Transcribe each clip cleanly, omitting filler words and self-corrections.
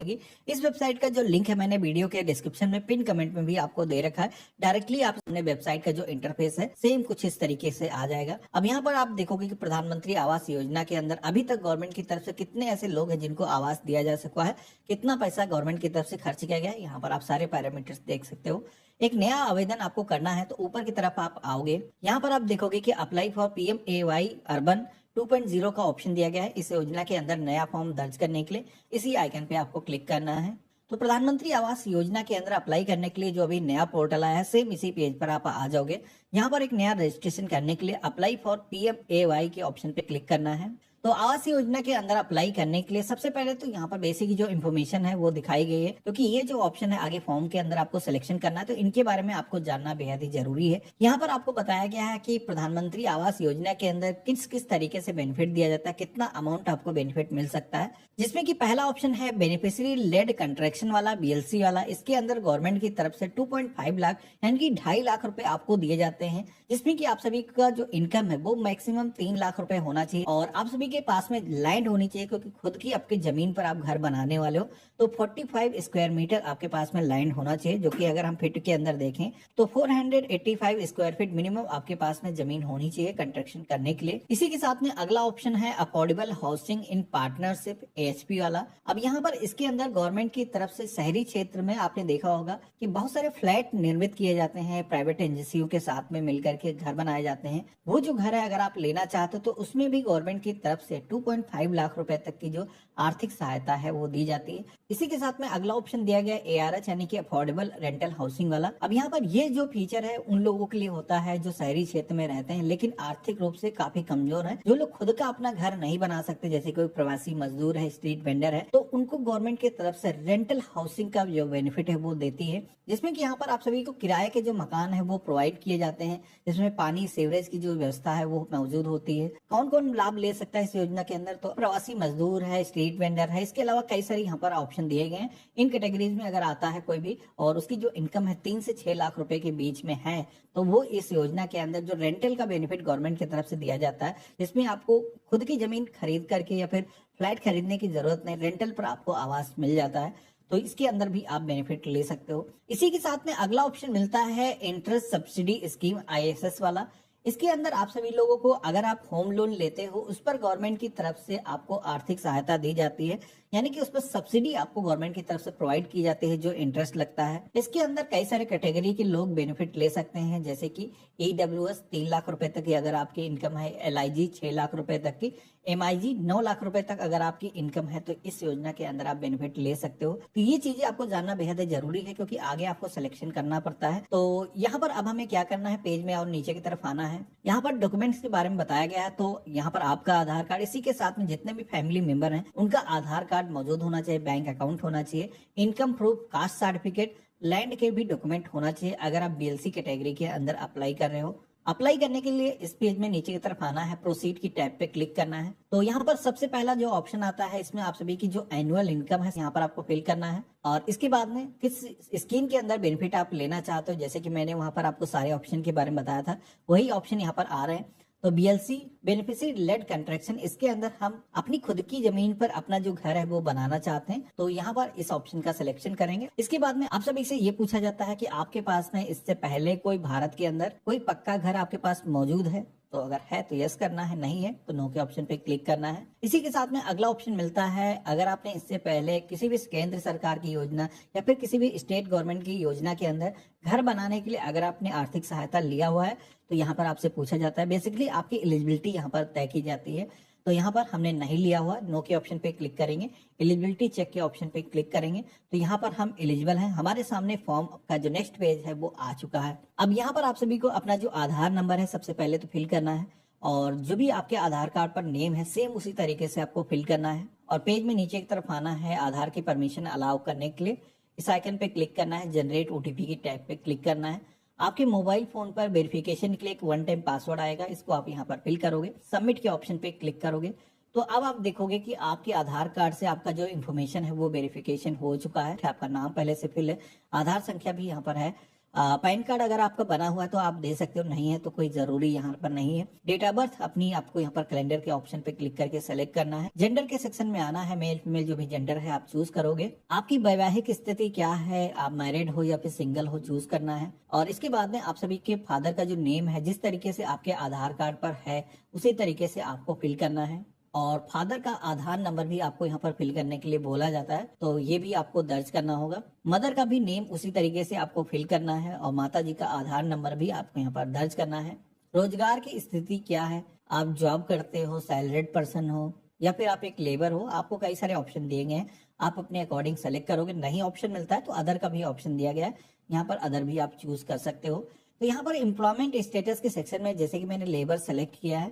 होगी। इस वेबसाइट का जो लिंक है मैंने वीडियो के डिस्क्रिप्शन में पिन कमेंट में भी आपको दे रखा है। डायरेक्टली आप अपने वेबसाइट का जो इंटरफेस है सेम कुछ इस तरीके से आ जाएगा। अब यहाँ पर आप देखोगे कि प्रधानमंत्री आवास योजना के अंदर अभी तक गवर्नमेंट की तरफ से कितने ऐसे लोग हैं जिनको आवास दिया जा सका है, कितना पैसा गवर्नमेंट की तरफ से खर्च किया गया है। यहाँ पर आप सारे पैरामीटर्स देख सकते हो। एक नया आवेदन आपको करना है तो ऊपर की तरफ आप आओगे, यहाँ पर आप देखोगे कि अप्लाई फॉर PMAY अर्बन 2.0 का ऑप्शन दिया गया है। इस योजना के अंदर नया फॉर्म दर्ज करने के लिए इसी आइकन पे आपको क्लिक करना है। तो प्रधानमंत्री आवास योजना के अंदर अप्लाई करने के लिए जो अभी नया पोर्टल आया है सेम इसी पेज पर आप आ जाओगे। यहाँ पर एक नया रजिस्ट्रेशन करने के लिए अप्लाई फॉर PMAY के ऑप्शन पे क्लिक करना है। तो आवास योजना के अंदर अप्लाई करने के लिए सबसे पहले तो यहाँ पर बेसिक जो इन्फॉर्मेशन है वो दिखाई गई है, क्योंकि ये जो ऑप्शन है आगे फॉर्म के अंदर आपको सिलेक्शन करना है तो इनके बारे में आपको जानना बेहद ही जरूरी है। यहाँ पर आपको बताया गया है कि प्रधानमंत्री आवास योजना के अंदर किस किस तरीके से बेनिफिट दिया जाता है, कितना अमाउंट आपको बेनिफिट मिल सकता है। जिसमें कि पहला ऑप्शन है बेनिफिशियरी लेड कंट्रैक्शन वाला, BLC वाला। इसके अंदर गवर्नमेंट की तरफ से 2.5 लाख यानी कि 2.5 लाख रुपए आपको दिए जाते हैं, जिसमें कि आप सभी का जो इनकम है वो मैक्सिमम 3 लाख रुपए होना चाहिए और आप सभी के पास में लैंड होनी चाहिए, क्योंकि खुद की आपकी जमीन पर आप घर बनाने वाले हो। तो 45 स्क्वायर मीटर आपके पास में लैंड होना चाहिए, जो कि अगर हम फीट के अंदर देखें तो 485 स्क्वायर फीट मिनिमम आपके पास में जमीन होनी चाहिए कंस्ट्रक्शन करने के लिए। इसी के साथ में अगला ऑप्शन है affordable housing in partnership, AHP वाला। अब यहाँ पर इसके अंदर गवर्नमेंट की तरफ से शहरी क्षेत्र में आपने देखा होगा कि बहुत सारे फ्लैट निर्मित किए जाते हैं, प्राइवेट एजेंसियों के साथ में मिलकर के घर बनाए जाते हैं। वो जो घर है अगर आप लेना चाहते हो तो उसमें भी गवर्नमेंट की तरफ से 2.5 लाख रुपए तक की जो आर्थिक सहायता है वो दी जाती है। इसी के साथ में अगला ऑप्शन दिया गया ARH यानी कि अफोर्डेबल रेंटल हाउसिंग वाला। अब यहाँ पर ये जो फीचर है उन लोगों के लिए होता है जो शहरी क्षेत्र में रहते हैं लेकिन आर्थिक रूप से काफी कमजोर है, जो लोग खुद का अपना घर नहीं बना सकते, जैसे कोई प्रवासी मजदूर है, स्ट्रीट वेंडर है, तो उनको गवर्नमेंट की तरफ से रेंटल हाउसिंग का जो बेनिफिट है वो देती है। जिसमें कि यहाँ पर आप सभी को किराए के जो मकान है वो प्रोवाइड किए जाते हैं, जिसमें पानी सीवरेज की जो व्यवस्था है वो मौजूद होती है। कौन कौन लाभ ले सकता है इस योजना के अंदर? तो प्रवासी मजदूर है, स्ट्रीट वेंडर है, इसके अलावा कई सारे यहाँ पर ऑप्शन दिए गए हैं। इन कैटेगरीज में अगर आता है कोई भी और उसकी जो इनकम है 3 से 6 लाख रुपए के बीच में है तो वो इस योजना के अंदर जो रेंटल का बेनिफिट गवर्नमेंट की तरफ से दिया जाता है, जिसमें आपको खुद की जमीन खरीद करके या फिर फ्लैट खरीदने की जरूरत नहीं, रेंटल पर आपको आवास मिल जाता है, तो इसके अंदर भी आप बेनिफिट ले सकते हो। इसी के साथ में अगला ऑप्शन मिलता है इंटरेस्ट सब्सिडी स्कीम, ISS वाला। इसके अंदर आप सभी लोगों को अगर आप होम लोन लेते हो उस पर गवर्नमेंट की तरफ से आपको आर्थिक सहायता दी जाती है, यानी कि उस पर सब्सिडी आपको गवर्नमेंट की तरफ से प्रोवाइड की जाती है जो इंटरेस्ट लगता है। इसके अंदर कई सारे कैटेगरी के लोग बेनिफिट ले सकते हैं, जैसे कि EWS 3 लाख रुपए तक की अगर आपकी इनकम है, LIG 6 लाख रुपए तक की, MIG 9 लाख रुपए तक अगर आपकी इनकम है तो इस योजना के अंदर आप बेनिफिट ले सकते हो। तो ये चीजें आपको जानना बेहद जरूरी है क्योंकि आगे आपको सिलेक्शन करना पड़ता है। तो यहाँ पर अब हमें क्या करना है, पेज में और नीचे की तरफ आना है। यहाँ पर डॉक्यूमेंट्स के बारे में बताया गया है, तो यहाँ पर आपका आधार कार्ड, इसी के साथ में जितने भी फैमिली मेंबर हैं उनका आधार कार्ड मौजूद होना चाहिए, बैंक अकाउंट होना चाहिए, income proof, caste certificate, land के भी डॉक्यूमेंट होना चाहिए अगर आप BLC कैटेगरी के अंदर अप्लाई कर रहे हो। अप्लाई करने के लिए इस पेज में नीचे की तरफ आना है, प्रोसीड की टैब पे क्लिक करना है। तो यहाँ पर सबसे पहला जो ऑप्शन आता है इसमें आप सभी की जो एनुअल इनकम है यहाँ पर आपको फिल करना है और इसके बाद में किस स्कीम के अंदर बेनिफिट आप लेना चाहते हो, जैसे कि मैंने वहां पर आपको सारे ऑप्शन के बारे में बताया था वही ऑप्शन यहाँ पर आ रहे हैं। तो BLC बेनिफिशियरी लेड कंस्ट्रक्शन, इसके अंदर हम अपनी खुद की जमीन पर अपना जो घर है वो बनाना चाहते हैं तो यहाँ पर इस ऑप्शन का सिलेक्शन करेंगे। इसके बाद में आप सभी से ये पूछा जाता है कि आपके पास में इससे पहले कोई भारत के अंदर कोई पक्का घर आपके पास मौजूद है, तो अगर है तो यस करना है, नहीं है तो नो के ऑप्शन पे क्लिक करना है। इसी के साथ में अगला ऑप्शन मिलता है अगर आपने इससे पहले किसी भी केंद्र सरकार की योजना या फिर किसी भी स्टेट गवर्नमेंट की योजना के अंदर घर बनाने के लिए अगर आपने आर्थिक सहायता लिया हुआ है तो यहाँ पर आपसे पूछा जाता है, बेसिकली आपकी एलिजिबिलिटी यहाँ पर तय की जाती है। तो यहाँ पर हमने नहीं लिया हुआ, नो के ऑप्शन पे क्लिक करेंगे, एलिजिबिलिटी चेक के ऑप्शन पे क्लिक करेंगे तो यहाँ पर हम एलिजिबल हैं। हमारे सामने फॉर्म का जो नेक्स्ट पेज है वो आ चुका है। अब यहाँ पर आप सभी को अपना जो आधार नंबर है सबसे पहले तो फिल करना है और जो भी आपके आधार कार्ड पर नेम है सेम उसी तरीके से आपको फिल करना है और पेज में नीचे की तरफ आना है, आधार की परमिशन अलाउ करने के लिए इस आइकन पे क्लिक करना है, जनरेट OTP की टैब पे क्लिक करना है। आपके मोबाइल फोन पर वेरिफिकेशन के लिए एक 1 टाइम पासवर्ड आएगा, इसको आप यहाँ पर फिल करोगे, सबमिट के ऑप्शन पे क्लिक करोगे तो अब आप देखोगे कि आपके आधार कार्ड से आपका जो इन्फॉर्मेशन है वो वेरिफिकेशन हो चुका है। आपका नाम पहले से फिल है, आधार संख्या भी यहाँ पर है पैन कार्ड अगर आपका बना हुआ है तो आप दे सकते हो, नहीं है तो कोई जरूरी यहाँ पर नहीं है। डेट ऑफ बर्थ अपनी आपको यहाँ पर कैलेंडर के ऑप्शन पे क्लिक करके सेलेक्ट करना है। जेंडर के सेक्शन में आना है, मेल फीमेल जो भी जेंडर है आप चूज करोगे। आपकी वैवाहिक स्थिति क्या है, आप मैरिड हो या फिर सिंगल हो, चूज करना है। और इसके बाद में आप सभी के फादर का जो नेम है जिस तरीके से आपके आधार कार्ड पर है उसी तरीके से आपको फिल करना है। और फादर का आधार नंबर भी आपको यहाँ पर फिल करने के लिए बोला जाता है, तो ये भी आपको दर्ज करना होगा। मदर का भी नेम उसी तरीके से आपको फिल करना है और माता जी का आधार नंबर भी आपको यहाँ पर दर्ज करना है। रोजगार की स्थिति क्या है, आप जॉब करते हो, सैलरीड पर्सन हो या फिर आप एक लेबर हो, आपको कई सारे ऑप्शन दिए गए हैं, आप अपने अकॉर्डिंग सेलेक्ट करोगे। नहीं ऑप्शन मिलता है तो अदर का भी ऑप्शन दिया गया है, यहाँ पर अदर भी आप चूज कर सकते हो। तो यहाँ पर एम्प्लॉयमेंट स्टेटस के सेक्शन में जैसे कि मैंने लेबर सेलेक्ट किया है,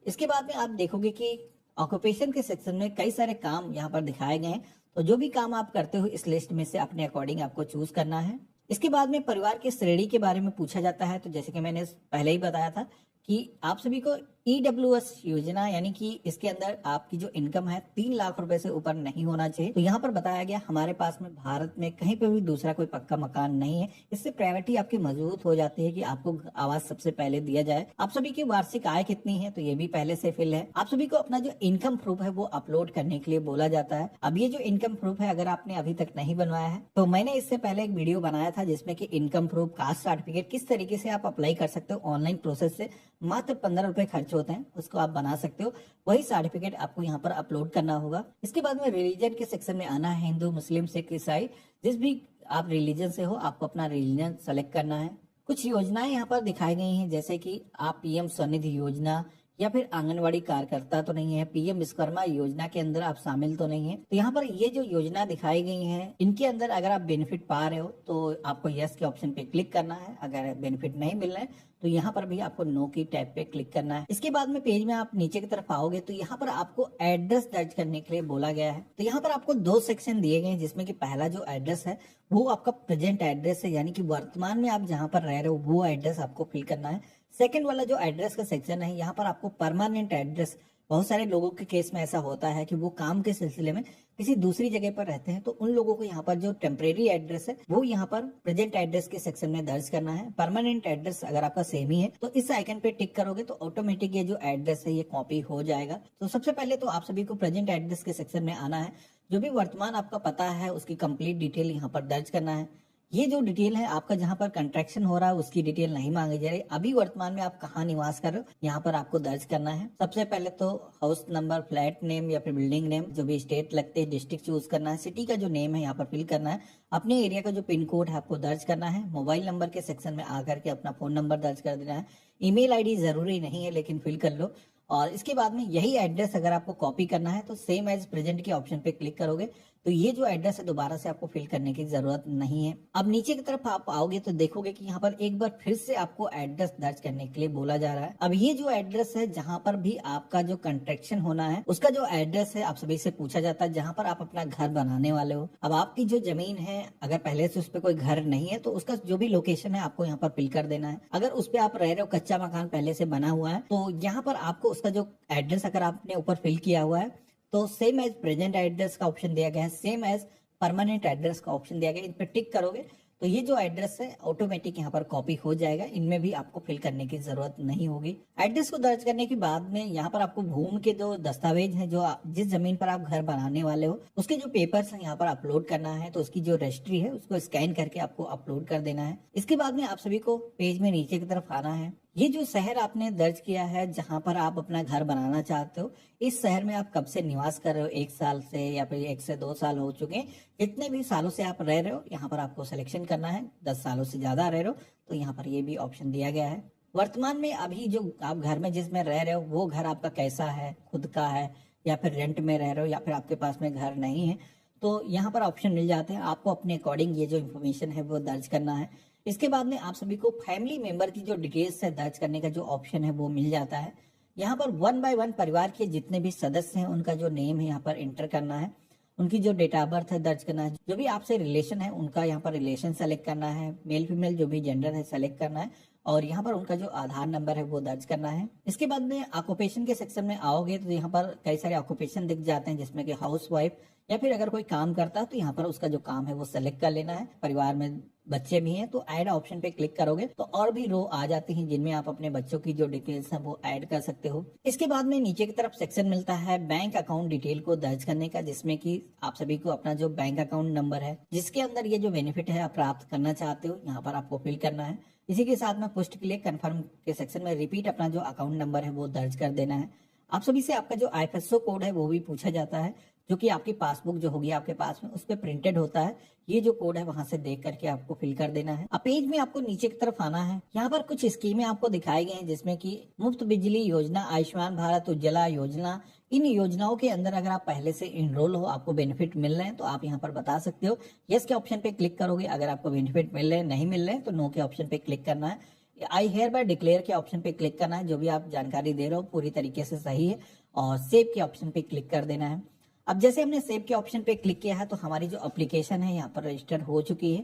इसके बाद में आप देखोगे कि ऑक्यूपेशन के सेक्शन में कई सारे काम यहाँ पर दिखाए गए हैं, तो जो भी काम आप करते हो इस लिस्ट में से अपने अकॉर्डिंग आपको चूज करना है। इसके बाद में परिवार की श्रेणी के बारे में पूछा जाता है, तो जैसे कि मैंने पहले ही बताया था कि आप सभी को EWS योजना यानी कि इसके अंदर आपकी जो इनकम है 3 लाख रुपए से ऊपर नहीं होना चाहिए। तो यहाँ पर बताया गया हमारे पास में भारत में कहीं पे भी दूसरा कोई पक्का मकान नहीं है, इससे प्राइवेटी आपकी मजबूत हो जाती है कि आपको आवास सबसे पहले दिया जाए। आप सभी की वार्षिक आय कितनी है, तो ये भी पहले से फिल है। आप सभी को अपना जो इनकम प्रूफ है वो अपलोड करने के लिए बोला जाता है। अब ये जो इनकम प्रूफ है अगर आपने अभी तक नहीं बनवाया है तो मैंने इससे पहले एक वीडियो बनाया था जिसमें कि इनकम प्रूफ, कास्ट सर्टिफिकेट किस तरीके से आप अप्लाई कर सकते हो ऑनलाइन प्रोसेस से, मात्र 15 रुपए खर्च होते हैं, उसको आप बना सकते हो। वही सर्टिफिकेट आपको यहाँ पर अपलोड करना होगा। इसके बाद में रिलीजन के सेक्शन में आना है, हिंदू, मुस्लिम, सिख, ईसाई, जिस भी आप रिलीजन से हो आपको अपना रिलीजन सेलेक्ट करना है। कुछ योजनाएं यहाँ पर दिखाई गई हैं जैसे कि आप PM स्वनिधि योजना या फिर आंगनवाड़ी कार्यकर्ता तो नहीं है, PM विश्वकर्मा योजना के अंदर आप शामिल तो नहीं है। तो यहाँ पर ये जो योजना दिखाई गई है इनके अंदर अगर आप बेनिफिट पा रहे हो तो आपको यस के ऑप्शन पे क्लिक करना है। अगर बेनिफिट नहीं मिल रहा है तो यहाँ पर भी आपको नो की टैब पे क्लिक करना है। इसके बाद में पेज में आप नीचे की तरफ आओगे तो यहाँ पर आपको एड्रेस दर्ज करने के लिए बोला गया है। तो यहाँ पर आपको 2 सेक्शन दिए गए हैं जिसमें कि पहला जो एड्रेस है वो आपका प्रेजेंट एड्रेस है, यानी कि वर्तमान में आप जहाँ पर रह रहे हो वो एड्रेस आपको फिल करना है। सेकंड वाला जो एड्रेस का सेक्शन है यहाँ पर आपको परमानेंट एड्रेस, बहुत सारे लोगों के केस में ऐसा होता है कि वो काम के सिलसिले में किसी दूसरी जगह पर रहते हैं, तो उन लोगों को यहाँ पर जो टेम्परेरी एड्रेस है वो यहाँ पर प्रेजेंट एड्रेस के सेक्शन में दर्ज करना है। परमानेंट एड्रेस अगर आपका सेम ही है तो इस आइकन पे टिक करोगे तो ऑटोमेटिक ये जो एड्रेस है ये कॉपी हो जाएगा। तो सबसे पहले तो आप सभी को प्रेजेंट एड्रेस के सेक्शन में आना है, जो भी वर्तमान आपका पता है उसकी कंप्लीट डिटेल यहाँ पर दर्ज करना है। ये जो डिटेल है आपका जहाँ पर कंस्ट्रक्शन हो रहा है उसकी डिटेल नहीं मांगी जा रही, अभी वर्तमान में आप कहाँ निवास कर रहे हो यहाँ पर आपको दर्ज करना है। सबसे पहले तो हाउस नंबर, फ्लैट नेम या फिर बिल्डिंग नेम, जो भी स्टेट लगते हैं, डिस्ट्रिक्ट चूज करना है, सिटी का जो नेम है यहाँ पर फिल करना है, अपने एरिया का जो पिन कोड है आपको दर्ज करना है। मोबाइल नंबर के सेक्शन में आकर के अपना फोन नंबर दर्ज कर देना है। ईमेल आईडी जरूरी नहीं है लेकिन फिल कर लो। और इसके बाद में यही एड्रेस अगर आपको कॉपी करना है तो सेम एज प्रेजेंट के ऑप्शन पे क्लिक करोगे तो ये जो एड्रेस है दोबारा से आपको फिल करने की जरूरत नहीं है। अब नीचे की तरफ आप आओगे तो देखोगे कि यहाँ पर एक बार फिर से आपको एड्रेस दर्ज करने के लिए बोला जा रहा है। अब ये जो एड्रेस है जहाँ पर भी आपका जो कंस्ट्रक्शन होना है उसका जो एड्रेस है आप सभी से पूछा जाता है, जहाँ पर आप अपना घर बनाने वाले हो। अब आपकी जो जमीन है अगर पहले से उस पर कोई घर नहीं है तो उसका जो भी लोकेशन है आपको यहाँ पर फिल कर देना है। अगर उस पर आप रह रहे हो, कच्चा मकान पहले से बना हुआ है, तो यहाँ पर आपको उसका जो एड्रेस अगर आपने ऊपर फिल किया हुआ है तो सेम एज प्रेजेंट एड्रेस का ऑप्शन दिया गया है, सेम एज परमानेंट एड्रेस का ऑप्शन दिया गया है। इन पे टिक करोगे तो ये जो एड्रेस है ऑटोमेटिक यहाँ पर कॉपी हो जाएगा, इनमें भी आपको फिल करने की जरूरत नहीं होगी। एड्रेस को दर्ज करने के बाद में यहाँ पर आपको भूमि के जो दस्तावेज हैं, जो जिस जमीन पर आप घर बनाने वाले हो उसके जो पेपर्स हैं यहाँ पर अपलोड करना है। तो उसकी जो रजिस्ट्री है उसको स्कैन करके आपको अपलोड कर देना है। इसके बाद में आप सभी को पेज में नीचे की तरफ आना है। ये जो शहर आपने दर्ज किया है जहाँ पर आप अपना घर बनाना चाहते हो, इस शहर में आप कब से निवास कर रहे हो, 1 साल से या फिर 1 से 2 साल हो चुके हैं, जितने भी सालों से आप रह रहे हो यहाँ पर आपको सिलेक्शन करना है। 10 सालों से ज्यादा रह रहे हो तो यहाँ पर ये भी ऑप्शन दिया गया है। वर्तमान में अभी जो आप घर में जिसमें रह रहे हो वो घर आपका कैसा है, खुद का है या फिर रेंट में रह रहे हो या फिर आपके पास में घर नहीं है, तो यहाँ पर ऑप्शन मिल जाते हैं। आपको अपने अकॉर्डिंग ये जो इन्फॉर्मेशन है वो दर्ज करना है। इसके बाद में आप सभी को फैमिली मेंबर की जो डिटेल्स है दर्ज करने का जो ऑप्शन है वो मिल जाता है। यहाँ पर 1 बाय 1 परिवार के जितने भी सदस्य हैं उनका जो नेम है यहाँ पर एंटर करना है, उनकी जो डेट ऑफ बर्थ है दर्ज करना है, जो भी आपसे रिलेशन है उनका यहाँ पर रिलेशन सेलेक्ट करना है, मेल फीमेल जो भी जेंडर है सेलेक्ट करना है और यहाँ पर उनका जो आधार नंबर है वो दर्ज करना है। इसके बाद में ऑक्यूपेशन के सेक्शन में आओगे तो यहाँ पर कई सारे ऑक्यूपेशन दिख जाते हैं जिसमें कि हाउस वाइफ या फिर अगर कोई काम करता है तो यहाँ पर उसका जो काम है वो सेलेक्ट कर लेना है। परिवार में बच्चे भी हैं तो ऐड ऑप्शन पे क्लिक करोगे तो और भी रो आ जाती हैं जिनमें आप अपने बच्चों की जो डिटेल्स हैं वो ऐड कर सकते हो। इसके बाद में नीचे की तरफ सेक्शन मिलता है बैंक अकाउंट डिटेल को दर्ज करने का, जिसमें कि आप सभी को अपना जो बैंक अकाउंट नंबर है जिसके अंदर ये जो बेनिफिट है आप प्राप्त करना चाहते हो यहाँ पर आपको फिल करना है। इसी के साथ में पोस्ट के लिए कंफर्म के सेक्शन में रिपीट अपना जो अकाउंट नंबर है वो दर्ज कर देना है। आप सभी से आपका जो IFSO कोड है वो भी पूछा जाता है, जो कि आपकी पासबुक जो होगी आपके पास में उस पर प्रिंटेड होता है। ये जो कोड है वहां से देख करके आपको फिल कर देना है। अब पेज में आपको नीचे की तरफ आना है। यहाँ पर कुछ स्कीमें आपको दिखाई गई हैं जिसमें कि मुफ्त बिजली योजना, आयुष्मान भारत, उज्ज्वला योजना, इन योजनाओं के अंदर अगर आप पहले से इनरोल हो, आपको बेनिफिट मिल रहे हैं तो आप यहाँ पर बता सकते हो। यस के ऑप्शन पे क्लिक करोगे अगर आपको बेनिफिट मिल रहे हैं, नहीं मिल रहे हैं तो नो के ऑप्शन पे क्लिक करना है। आई हेयर बाय डिक्लेयर के ऑप्शन पे क्लिक करना है। जो भी आप जानकारी दे रहे हो पूरी तरीके से सही है और सेव के ऑप्शन पे क्लिक कर देना है। अब जैसे हमने सेव के ऑप्शन पे क्लिक किया है तो हमारी जो एप्लीकेशन है यहाँ पर रजिस्टर हो चुकी है।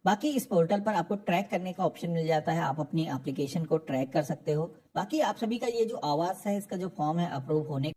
बाकी इस पोर्टल पर आपको ट्रैक करने का ऑप्शन मिल जाता है, आप अपनी एप्लीकेशन को ट्रैक कर सकते हो। बाकी आप सभी का ये जो आवास है इसका जो फॉर्म है अप्रूव होने